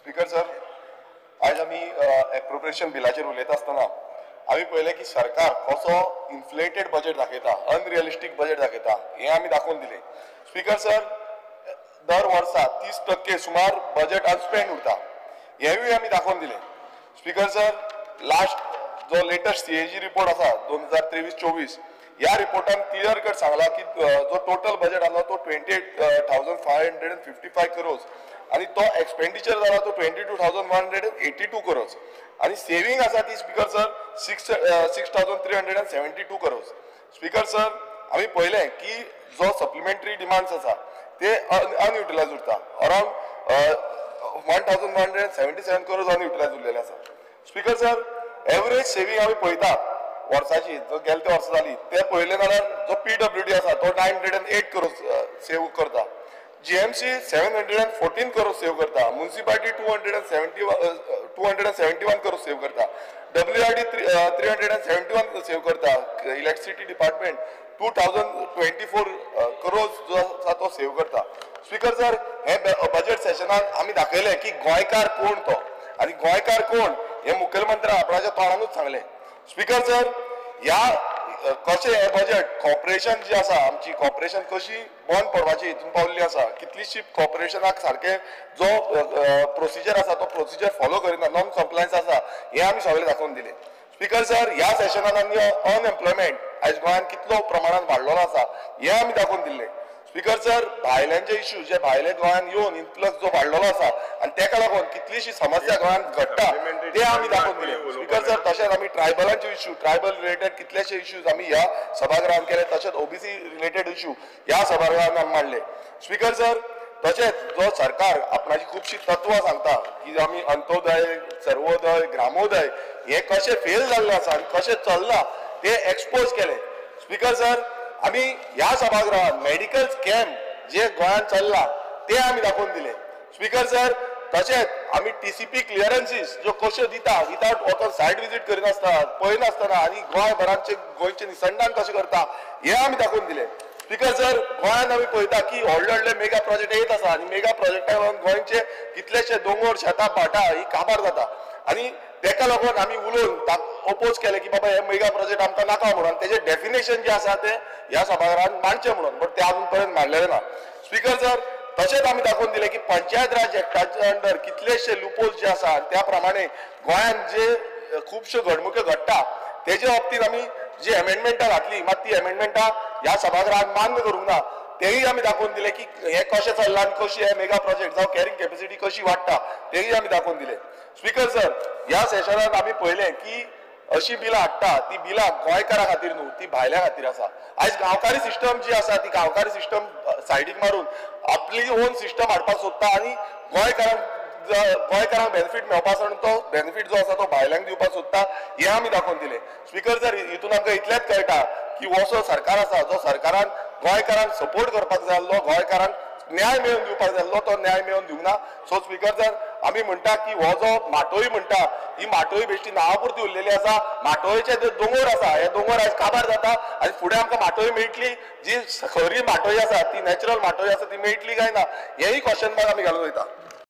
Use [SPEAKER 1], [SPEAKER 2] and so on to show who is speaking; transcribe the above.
[SPEAKER 1] Speaker sir, आज आम्ही appropriation बिलाचेर उलयता आसतना आम्ही पळयलें की सरकार कसो इन्फ्लेटेड बजेट दाखयता, अनरियलिस्टीक बजेट दाखयता, हें आमी दाखोवन दिलें। स्पीकर सर, दर वर्सा 30% सुमार बजेट अनस्पेंड उरता, हेंवूय आमी दाखोवन दिलें। स्पीकर सर, लास्ट जो लेटेस्ट सीएजी रिपोर्ट आसा 2023-24 ह्या रिपोर्टान क्लियर कट सांगला की जो टोटल बजेट आसा तो 28,555 करोस आणि तो एक्सपेंडिचर जाला तो 22,182 करोस आणि सेविंग आसा ती स्पीकर सर 6,372 करोस। स्पीकर सर, आम्ही पळयलें की जो सप्लिमेंटरी डिमांड्स आसा ते अनयुटिलायज उरता, अराउंड 1,177 करोस अनयुटिलायज उरलेले आसा। स्पीकर सर, एवरेज सेविंग आम्ही पळयता वर्साची जो गेल्या त्या वर्सा जाली ते पळयलें जाल्यार जो पीडब्ल्यूडी आसा तो 908 करोस सेव करता, जीएमसी 714 करोस सेव करता, म्युनिसिपालिटी 271 करोस सेव करता, डब्ल्यूआरडी 371 सेव करता, इलेक्ट्रिसिटी डिपार्टमेंट 2024 करोस जो आसा तो सेव करता। स्पीकर सर, हे बजेट सेशनात आमी दाखयलें की गोंयकार कोण तो आणि गोंयकार कोण हे मुखेलमंत्र्यान आपणाच्या तोंडानूच सांगलें। स्पीकर सर, ह्या कशें हे बजेट कॉर्पोरेशन जी आसा आमची कॉर्पोरेशन कशी बंद पडपाची हितून पावल्ली आसा, कितलीशी कॉर्पोरेशनाक सारके जो प्रोसिजर आसा तो प्रोसिजर फॉलो करिना, नॉन कंप्लायन्स आसा, हे आमी सगळे दाखोवन दिले। स्पीकर सर, ह्या सेशनात आमी अनएम्प्लॉयमेंट आयज गोंयांत कितलो प्रमाणात वाडलेलो आसा हे आमी दाखोवन दिले। स्पीकर सर, भायल्यांचे इश्यू जे भायले गोंयांत येवन इन्फ्लक्स जो वाडलेलो आसा आणि ताका लागून कितलीशी समस्या गोंयांत घडटा ते आमी दाखोवन दिले। स्पीकर सर, तशेंच आमी ट्रायबलांचे इश्यू, ट्रायबल रिलेटेड कितलेशे इश्यूज आमी ह्या सभागृहांत केले, तशेंच ओबीसी रिलेटेड इश्यू ह्या सभागृहांत आमी मांडले। स्पीकर सर, तशेंच जो सरकार आपणाची खुबशी तत्वां सांगता की आमी अंत्योदय, सर्वोदय, ग्रामोदय हे कशें फेल जाल्ले आसा आनी कशें चलना ते एक्सपोज केले। स्पीकर सर, आमी ह्या सभागृहात मेडिकल स्कॅम जे गोंयांत चल्ला ते आमी दाखोवन दिले। स्पीकर सर, तशेंच आमी टीसीपी क्लियरन्सीस ज्यो कश्यो दिता विदाउट वचून सायट विजीट करिनासतना पळयनासतना आनी गोंयचे निसंधान कशें करता हे आमी दाखोवन दिले। स्पीकर सर, गोंयांत आमी पळयता की व्हडले व्हडले मेगा प्रोजेक्ट येत आसा आनी मेगा प्रोजेक्टा लागून गोंयचे कितलेशे दोंगर, शेतां, भाटां ही काबार जाता आणि ताका लागून आमी उलोवन ओपोज केले की बाबा हे मेगा प्रोजेक्ट आमकां नाका म्हणून, तेजे डेफिनेशन जे आसा ते ह्या सभागृहात मांडचे म्हणून, बट ते अजून पर्यंत मांडलेले ना। स्पीकर सर, तशेंच आमी दाखोवन दिले की पंचायत राज एक्टाच्या अंडर कितलेशे लुपोल्स जे आसा त्या प्रमाणे गोंयांत जे खुबश्यो घडणुको घडटा तेजे बाबतींत आमी जी एमेंडमेंटां घातली मात ती एमेंडमेंटां ह्या सभागृहात मान्य करूंक ना, तेही आमी दाखोवन दिले की हे कशें चल्लां आनी कशी हे मेगा प्रोजेक्ट जावं कॅरिंग कॅपेसिटी कशी वाडटा तेही आमी दाखोवन दिले। स्पीकर सर, ह्या सेशनात आमी पळयलें की अशी बिलां हाडटा ती बिलां गोंयकारां खातीर न्हू, ती भायल्या खातीर आसा। आयज गांवकारी सिस्टम जी आसा ती गांवकारी सिस्टम सायडीक मारून आपली ओन सिस्टम हाडपाक सोदता आणि गोंयकारांक बेनिफीट मेळपासून तो बेनिफीट जो आसा तो भायल्यांक दिवपाक सोदता, हे आमी दाखोवन दिले। स्पीकर सर, हितून आमकां इतलेंच कळटा की हो जो सरकार आसा जो सरकारान गोंयकारांक सपोर्ट करपाक जाय आसलो, गोंयकारांक न्याय मेळोवन दिवपाक जाय आसलो, तो न्याय मेळोवन दिवंक ना। सो स्पीकर सर, आमी म्हणटा की हो जो माटोळी म्हणटा ही माटोळी बेश्टी नांवापुरती उरलेली आसा, माटोळेचे जे दोंगर आसा हे दोंगर आयज काबार जाता आनी फुडें आमकां माटोळी मेळटली जी खरी माटोळी आसा ती नॅचरल माटोळी आसा ती मेळटली काय ना हेही क्वेश्चन मार्क आमी घालून वयता।